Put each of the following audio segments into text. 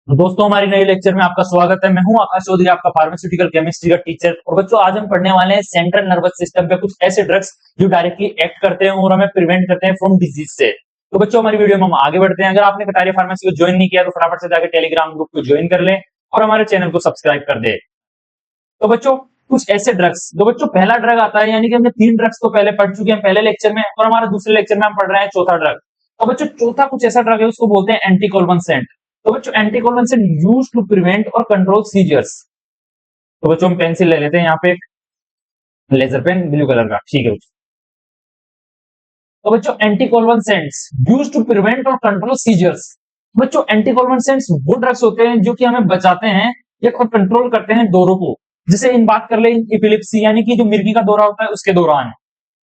तो दोस्तों हमारी नई लेक्चर में आपका स्वागत है। मैं हूं आकाश चौधरी, आपका फार्मास्यूटिकल केमिस्ट्री का टीचर। और बच्चों आज हम पढ़ने वाले हैं सेंट्रल नर्वस सिस्टम पे कुछ ऐसे ड्रग्स जो डायरेक्टली एक्ट करते हैं और हमें प्रिवेंट करते हैं फ्रॉम डिजीज से। तो बच्चों हमारी वीडियो में हम आगे बढ़ते हैं। अगर आपने कटारिया फार्मेसी को ज्वाइन नहीं किया तो फटाफट से जाकर टेलीग्राम ग्रुप को ज्वाइन कर लें और हमारे चैनल को सब्सक्राइब कर दे। तो बच्चों कुछ ऐसे ड्रग्स, तो बच्चों पहला ड्रग आता है, यानी कि हमने 3 ड्रग्स तो पहले पढ़ चुके हैं पहले लेक्चर में, और हमारे दूसरे लेक्चर में हम पढ़ रहे हैं चौथा ड्रग। तो बच्चों चौथा कुछ ऐसा ड्रग है उसको बोलते हैं एंटीकोलवेंसेंट। तो बच्चों एंटीकोलवेंसेंट यूज्ड टू प्रिवेंट और कंट्रोल सीजर्स। तो बच्चों हम पेंसिल ले लेते हैं, यहाँ पे एक लेजर पेन ब्लू कलर का, ठीक है। तो बच्चों एंटीकोलवेंसेंट्स यूज्ड टू प्रिवेंट और कंट्रोल सीजर्स। बच्चों एंटीकोलवेंसेंट्स वो ड्रग्स होते हैं जो कि हमें बचाते हैं या कंट्रोल करते हैं दौरों को। जैसे इन बात कर ले एपिलेप्सी, यानी कि जो मिर्गी का दौरा होता है उसके दौरान।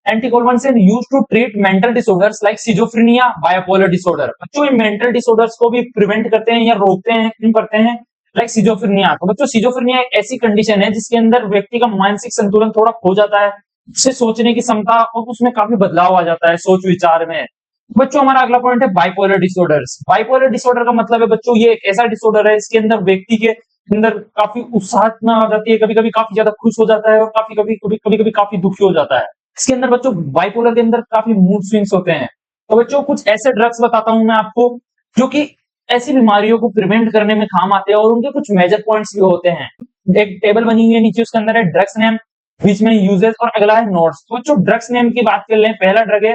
Anticonvulsant used to treat mental disorders like schizophrenia, bipolar disorder. बच्चों ये मेंटल डिसऑर्डर्स को भी प्रिवेंट करते हैं या रोकते हैं, क्यों करते हैं, लाइक सिजोफ्रेनिया। तो बच्चों सिजोफ्रेनिया एक ऐसी कंडीशन है जिसके अंदर व्यक्ति का मानसिक संतुलन थोड़ा खो जाता है, उससे सोचने की क्षमता और उसमें काफी बदलाव आ जाता है सोच विचार में। बच्चों हमारा अगला पॉइंट है बाइपोलर डिसऑर्डर्स। बाइपोलर डिसऑर्डर का मतलब है बच्चों ये एक ऐसा डिसऑर्डर है इसके अंदर व्यक्ति के अंदर काफी उत्साहना आ जाती है, कभी कभी काफी ज्यादा खुश हो जाता है और कभी कभी काफी दुखी हो जाता है। इसके अंदर बच्चों बाइपोलर के अंदर काफी मूड स्विंग्स होते हैं। तो बच्चों कुछ ऐसे ड्रग्स बताता हूं मैं आपको जो कि ऐसी बीमारियों को प्रिवेंट करने में काम आते हैं और उनके कुछ मेजर पॉइंट्स भी होते हैं। एक टेबल बनी हुई है नीचे, उसके अंदर है ड्रग्स नेम, बीच में यूजेस और अगला है नोट्स। तो बच्चों ड्रग्स नेम की बात कर लें, पहला ड्रग है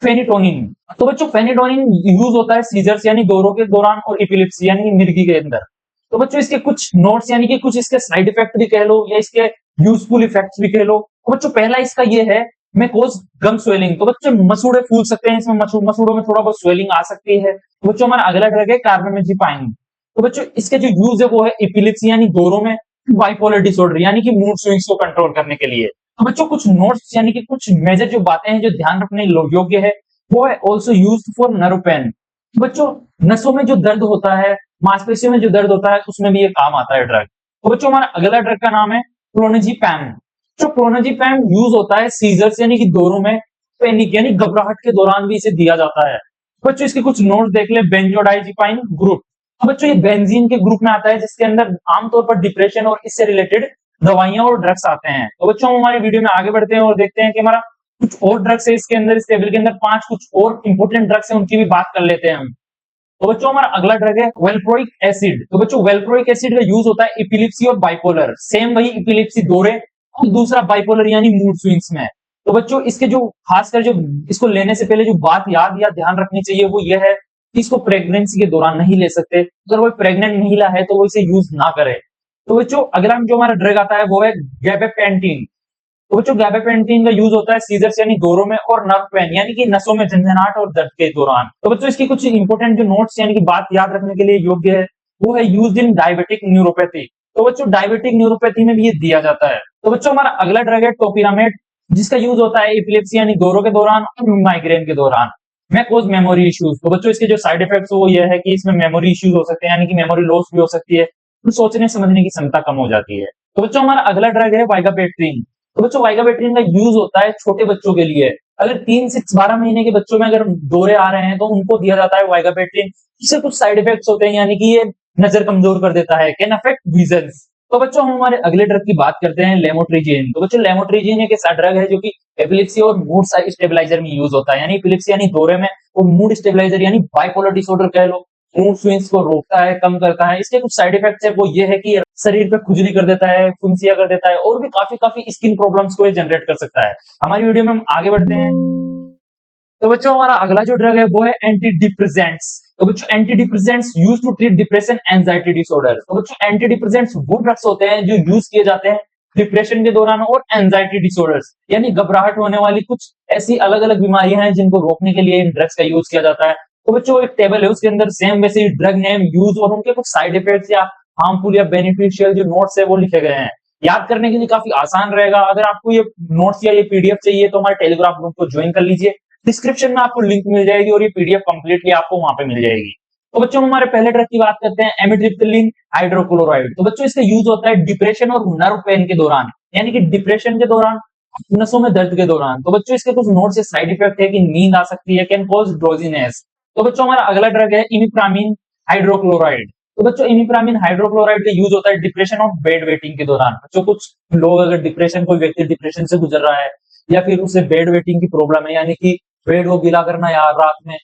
फेनिटोनिन। तो बच्चों फेनिटोनिन यूज होता है सीजर्स यानी दौरों के दौरान और एपिलेप्सी यानी मिर्गी के अंदर। तो बच्चों इसके कुछ नोट्स यानी कि कुछ इसके साइड इफेक्ट भी कह लो या इसके यूजफुल इफेक्ट्स भी कह लो। तो बच्चों पहला इसका ये है में कोज गम स्वेलिंग। तो बच्चों मसूड़े फूल सकते हैं, इसमें मसूड़ों में थोड़ा बहुत स्वेलिंग आ सकती है। तो बच्चों हमारा अगला ड्रग है कार्बामेजिपाइन। तो बच्चों इसके जो यूज है वो है एपिलेप्सी यानी दौरों में, बाइपोलर डिसऑर्डर यानी कि मूड स्विंग्स को कंट्रोल करने के लिए। तो बच्चों कुछ नोट्स यानी कि कुछ मेजर जो बातें हैं जो ध्यान रखने योग्य है, वो है also used for nerve pain. बच्चों नसों में जो दर्द होता है, मांसपेशियों में जो दर्द होता है, उसमें भी ये काम आता है ड्रग। तो बच्चों हमारा अगला ड्रग का नाम है क्लोनिजीपैम। जो क्लोनिजीपैम यूज होता है सीजर्स यानी कि दौरों में, पैनिक यानी घबराहट के दौरान भी इसे दिया जाता है। बच्चों इसके कुछ नोट देख ले, बेंजोडाइजिपाइन ग्रुप। तो बच्चों ये बेंजीन के ग्रुप में आता है जिसके अंदर आमतौर पर डिप्रेशन और इससे रिलेटेड दवाइयां और ड्रग्स आते हैं। तो बच्चों हम हमारी वीडियो में आगे बढ़ते हैं और देखते हैं कि हमारा कुछ और ड्रग्स है इसके अंदर, इस टेबल के अंदर 5 कुछ और इंपोर्टेंट ड्रग्स हैं, उनकी भी बात कर लेते हैं हम। तो बच्चों हमारा अगला ड्रग है वेल्प्रोइक एसिड। तो बच्चों वेल्प्रोइक एसिड का यूज होता है एपिलेप्सी और बाइपोलर, सेम वही एपिलेप्सी दौरे और दूसरा बाइपोलर यानी मूड स्विंग्स में। तो बच्चों इसके जो खासकर जो इसको लेने से पहले जो बात याद या ध्यान रखनी चाहिए वो ये है कि इसको प्रेगनेंसी के दौरान नहीं ले सकते। अगर वो प्रेग्नेंट महिला है तो वो इसे यूज ना करे। तो बच्चों अगला जो हमारा ड्रग आता है वो है गैबापेंटिन। तो बच्चों गैबापेंटिन का यूज होता है सीजर्स यानी दौरों में और नर्व पेन यानी कि नसों में झंझनाहट और दर्द के दौरान। तो बच्चों इसकी कुछ इंपोर्टेंट जो नोट्स यानी कि बात याद रखने के लिए योग्य है वो है यूज्ड इन डायबिटिक न्यूरोपैथी। तो बच्चों डायबिटिक न्यूरोपैथी में भी ये दिया जाता है। तो बच्चों हमारा अगला ड्रग है टोपिरामेट, जिसका यूज होता है एपिलेप्सी यानी दौरों के दौरान और माइग्रेन के दौरान। मैं कोज मेमोरी इश्यूज। तो बच्चों इसके जो साइड इफेक्ट्स वो ये है कि इसमें मेमोरी इश्यूज हो सकते हैं यानी कि मेमोरी लॉस भी हो सकती है, तो सोचने समझने की क्षमता कम हो जाती है। तो बच्चों हमारा अगला ड्रग है वाइगापेट्रिन। तो बच्चों वाइगापेट्रिन का यूज होता है छोटे बच्चों के लिए। अगर 3 से 12 महीने के बच्चों में अगर दौरे आ रहे हैं तो उनको दिया जाता है वाइगापेट्रिन। इससे कुछ साइड इफेक्ट्स होते हैं यानी कि ये नजर कमजोर कर देता है, कैन अफेक्ट विजन। तो बच्चों हम हमारे अगले ड्रग की बात करते हैं लेमोट्रिजीन। तो बच्चों लेमोट्रिजीन एक ऐसा ड्रग है जो कि एपिलेप्सी और मूड स्टेबलाइजर में यूज होता है, यानी एपिलेप्सी यानी दौरे में और मूड स्टेबलाइजर यानी बाइपोलर डिसऑर्डर कह लो, मूड स्विंग्स को रोकता है, कम करता है। इसके कुछ साइड इफेक्ट्स है वो ये है कि शरीर पे खुजली कर देता है, फुंसिया कर देता है और भी काफी स्किन प्रॉब्लम्स को ये जनरेट कर सकता है। हमारी वीडियो में हम आगे बढ़ते हैं। तो बच्चों हमारा अगला जो ड्रग है वो है एंटी डिप्रेसेंट्स। तो बच्चों antidepressants used to treat depression anxiety disorder. तो बच्चों एंटी डिप्रेसेंट्स वो ड्रग्स होते हैं जो यूज किए जाते हैं डिप्रेशन के दौरान और एंजाइटी डिसऑर्डर्स यानी घबराहट होने वाली कुछ ऐसी अलग अलग बीमारियां हैं जिनको रोकने के लिए इन ड्रग्स का यूज किया जाता है। तो बच्चों एक टेबल है उसके अंदर सेम वैसे ड्रग नेम, यूज और उनके कुछ साइड इफेक्ट्स या हार्मफुल या बेनिफिशियल जो नोट्स है वो लिखे गए हैं। याद करने के लिए काफी आसान रहेगा। अगर आपको ये नोट्स या ये पीडीएफ चाहिए तो हमारे टेलीग्राम ग्रुप को ज्वाइन कर लीजिए, डिस्क्रिप्शन में आपको लिंक मिल जाएगी और ये पीडीएफ कंप्लीटली आपको वहां पे मिल जाएगी। तो बच्चों हमारे पहले ड्रग की बात करते हैं एमिट्रिप्टिलिन हाइड्रोक्लोराइड। तो बच्चों इसका यूज होता है डिप्रेशन और नर्व पेन के दौरान, यानी कि डिप्रेशन के दौरान, नसों में दर्द के दौरान। तो बच्चों इसके कुछ नोट से साइड इफेक्ट है कि नींद आ सकती है, कैन कॉज ड्रोजीनेस। तो बच्चों हमारा अगला ड्रग है इमिप्रामिन हाइड्रोक्लोराइड। तो बच्चों इमिप्रामिन हाइड्रोक्लोराइड का यूज होता है डिप्रेशन और बेड वेटिंग के दौरान। बच्चों कुछ लोग अगर डिप्रेशन, कोई व्यक्ति डिप्रेशन से गुजर रहा है या फिर उसे बेड वेटिंग की प्रॉब्लम है, यानी कि बेड को गीला करना यार रात में,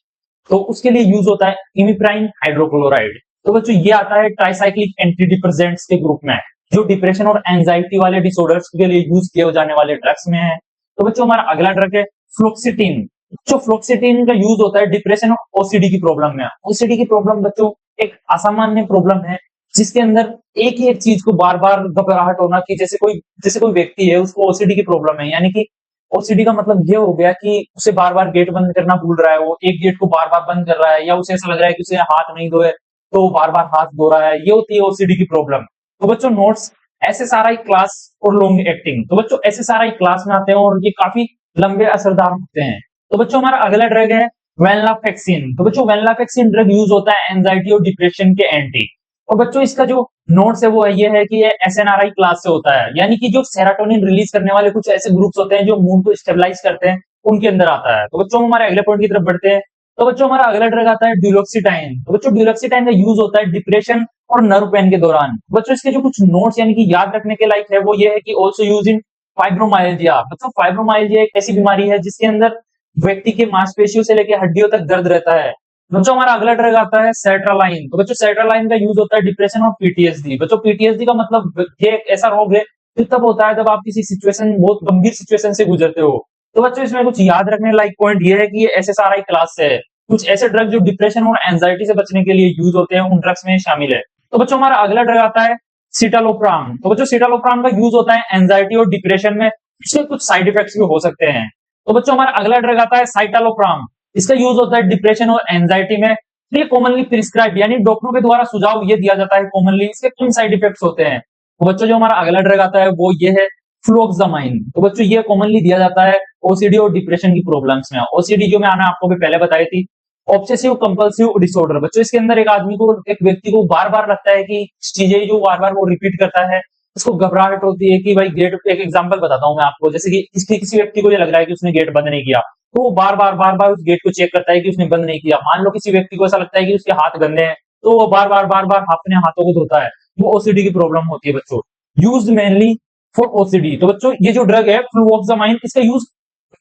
तो उसके लिए यूज होता है इमिप्राइन हाइड्रोक्लोराइड। तो बच्चों ये आता है ट्राइसाइक्लिक एंटी डिप्रेसेंट्स के ग्रुप में, जो डिप्रेशन और एंजाइटी वाले डिसऑर्डर्स के लिए यूज किए जाने वाले ड्रग्स में है। तो बच्चों हमारा अगला ड्रग है फ्लोक्सिटिन। जो फ्लोक्सिटिन का यूज होता है डिप्रेशन और ओसीडी की प्रॉब्लम में। ओसीडी की प्रॉब्लम बच्चों एक असामान्य प्रॉब्लम है जिसके अंदर एक ही एक चीज को बार बार घबराहट होना, कि जैसे कोई व्यक्ति है उसको ओसीडी की प्रॉब्लम है, यानी कि ओसीडी का मतलब ये हो गया कि उसे बार बार गेट बंद करना भूल रहा है, वो एक गेट को बार बार बंद कर रहा है, या उसे ऐसा लग रहा है कि उसे हाथ नहीं धोए तो वो बार बार हाथ धो रहा है, ये होती है ओसीडी की प्रॉब्लम। तो बच्चों नोट्स एसएसआरआई क्लास और लॉन्ग एक्टिंग। तो बच्चों एसएसआरआई क्लास में आते हैं और ये काफी लंबे असरदार होते हैं। तो बच्चों हमारा अगला ड्रग है वेनलाफेक्सिन। तो बच्चों वेनलाफेक्सिन ड्रग यूज होता है एंजाइटी और डिप्रेशन के एंटी। और बच्चों इसका जो नोट्स है वो ये है कि ये एसएनआरआई क्लास से होता है, यानी कि जो सेरोटोनिन रिलीज करने वाले कुछ ऐसे ग्रुप्स होते हैं जो मूड को स्टेबलाइज करते हैं, उनके अंदर आता है। तो बच्चों हमारे अगले पॉइंट की तरफ बढ़ते हैं। तो बच्चों हमारा अगला ड्रग आता है ड्यूलोक्सिटाइन। तो बच्चों ड्यूलोक्सिटाइन का यूज होता है डिप्रेशन और नर्व पेन के दौरान। बच्चों इसके जो कुछ नोट्स यानी कि याद रखने के लायक है वो ये है कि ऑल्सो यूज इन फाइब्रोमाइल्जिया। बच्चों फाइब्रोमाइल्जिया एक ऐसी बीमारी है जिसके अंदर व्यक्ति के मांसपेशियों से लेकर हड्डियों तक दर्द रहता है। बच्चों हमारा अगला ड्रग आता है सेट्रालाइन। तो बच्चों सेट्रालाइन का यूज होता है डिप्रेशन और पीटीएसडी। बच्चों पीटीएसडी का मतलब ये एक ऐसा रोग है जो तब होता है जब आप किसी सिचुएशन, बहुत गंभीर सिचुएशन से गुजरते हो। तो बच्चों इसमें कुछ याद रखने लायक पॉइंट ये है कि ये एसएसआरआई क्लास से है। कुछ ऐसे ड्रग जो डिप्रेशन और एंजाइटी से बचने के लिए यूज होते हैं उन ड्रग्स में शामिल है। तो बच्चों हमारा अगला ड्रग आता है सिटालोप्राम। तो बच्चों सिटालोप्राम का यूज होता है एंजाइटी और डिप्रेशन में, इसके कुछ साइड इफेक्ट्स भी हो सकते हैं। तो बच्चों हमारा अगला ड्रग आता है साइटालोप्राम। इसका यूज होता है डिप्रेशन और एंजाइटी में। ये कॉमनली प्रिस्क्राइब यानी डॉक्टरों के द्वारा सुझाव ये दिया जाता है कॉमनली, इसके कम साइड इफेक्ट्स होते हैं। तो बच्चों जो हमारा अगला ड्रग आता है वो ये है फ्लोक्सामाइन। तो बच्चों ये कॉमनली दिया जाता है ओसीडी और डिप्रेशन की प्रॉब्लम्स में। ओसीडी जो मैंने आपको भी पहले बताई थी, ऑब्सेसिव कंपल्सिव डिसऑर्डर। बच्चों इसके अंदर एक आदमी को, एक व्यक्ति को बार बार लगता है कि चीजें जो बार बार वो रिपीट करता है, उसको घबराहट होती है कि भाई गेट, एक एग्जांपल बताता हूं मैं आपको, जैसे कि किसी व्यक्ति को ये लग रहा है कि उसने गेट बंद नहीं किया, तो वो बार बार उस गेट को चेक करता है कि उसने बंद नहीं किया। मान लो किसी व्यक्ति को ऐसा लगता है कि उसके हाथ गंदे हैं, तो वो बार बार अपने हाथों को धोता है। वो ओसीडी की प्रॉब्लम होती है बच्चों, यूज्ड मेनली फॉर ओसीडी। तो बच्चों ये जो ड्रग है फ्लूओक्सामाइन, इसका यूज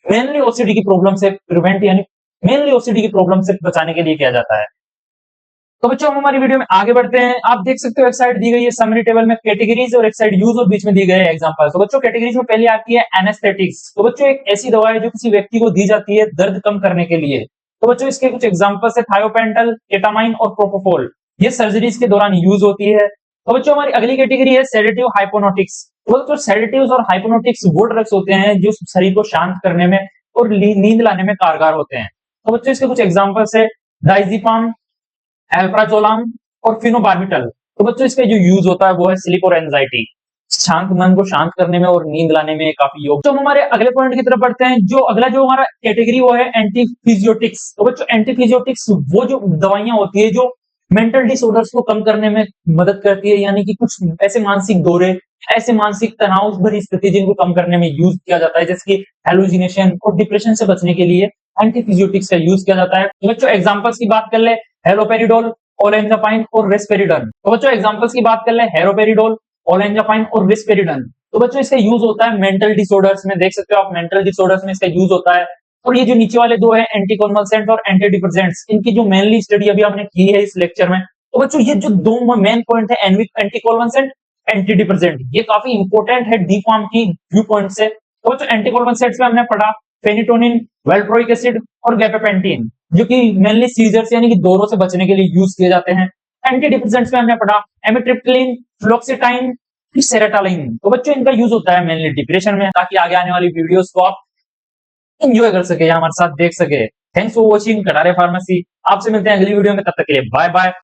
मेनली ओसीडी की प्रॉब्लम से प्रिवेंट, यानी मेनली ओसीडी की प्रॉब्लम से बचाने के लिए किया जाता है। तो बच्चों हम हमारी वीडियो में आगे बढ़ते हैं। आप देख सकते हो एक साइड दी गई है समरी टेबल में कैटेगरीज और एक साइड यूज और बीच में दी गए एग्जांपल। तो बच्चों कैटेगरीज में पहली आती है एनेस्थेटिक्स। तो बच्चों एक ऐसी दवा है जो किसी व्यक्ति को दी जाती है दर्द कम करने के लिए। तो बच्चों इसके कुछ एग्जांपल्स है थायोपेंटल, केटामाइन और प्रोपोफोल। ये सर्जरीज के दौरान यूज होती है। तो बच्चों हमारी अगली कैटेगरी है सेडेटिव हाइपोनोटिक्स। तो बच्चों सेडेटिव्स और हाइपोनोटिक्स वो ड्रग्स होते हैं जो शरीर को शांत करने में और नींद लाने में कारगर होते हैं। तो बच्चों इसके कुछ एग्जांपल्स है डाइजीपाम, एल्प्राजोलाम और फिनोबार्बिटल। तो बच्चों इसका जो यूज होता है वो है स्लीप और एंजाइटी, शांत मन को शांत करने में और नींद लाने में काफी योग। तो हम हमारे अगले पॉइंट की तरफ बढ़ते हैं। जो अगला जो हमारा कैटेगरी वो है एंटी फिजियोटिक्स। तो बच्चों एंटी फिजियोटिक्स वो जो दवाइयां होती है जो मेंटल डिसऑर्डर्स को कम करने में मदद करती है, यानी कि कुछ ऐसे मानसिक दौरे, ऐसे मानसिक तनाव भरी स्थिति जिनको कम करने में यूज किया जाता है, जैसे कि हेलुसिनेशन और डिप्रेशन से बचने के लिए एंटी फिजियोटिक्स का यूज किया जाता है। तो बच्चों एग्जांपल्स की बात कर ले, हेलोपेरिडोल, ओलेंजापाइन और रिस्पेरिडन। तो बच्चों एग्जांपल्स की बात कर ले, हेलोपेरिडोल, ओलेंजापाइन और रिस्पेरिडन। तो बच्चों इसका यूज होता है मेंटल डिसऑर्डर्स में, देख सकते हो आप मेंटल डिसऑर्डर्स में इसका यूज होता है। और ये जो नीचे वाले दो है एंटी कन्वल्सेंट और एंटी डिप्रेसेंट्स, इनकी जो मेनली स्टडी अभी हमने की है इस लेक्चर में। तो बच्चों ये जो दो मेन पॉइंट है एंटी कन्वल्सेंट, एंटी डिप्रेसेंट, ये काफी इंपॉर्टेंट है डी फार्म की व्यू पॉइंट से। तो बच्चों एंटी कन्वल्सेंट्स में हमने पढ़ा फेनिटोनिन, वेल्प्रोइक एसिड और गैबापेंटिन, जो कि मेनली सीजर्स यानी कि दौरों से बचने के लिए यूज किए जाते हैं। एंटी डिप्रेसेंट्स में हमने पढ़ा एमिट्रिप्टिलिन, फ्लोक्सिटाइन, सेरेटालिन। तो बच्चों इनका यूज होता है मेनली डिप्रेशन में, ताकि आगे आने वाली वीडियोस को आप एंजॉय कर सके या हमारे साथ देख सके। Thanks for watching Katare pharmacy. आपसे मिलते हैं अगली वीडियो में, तब तक के लिए बाय बाय।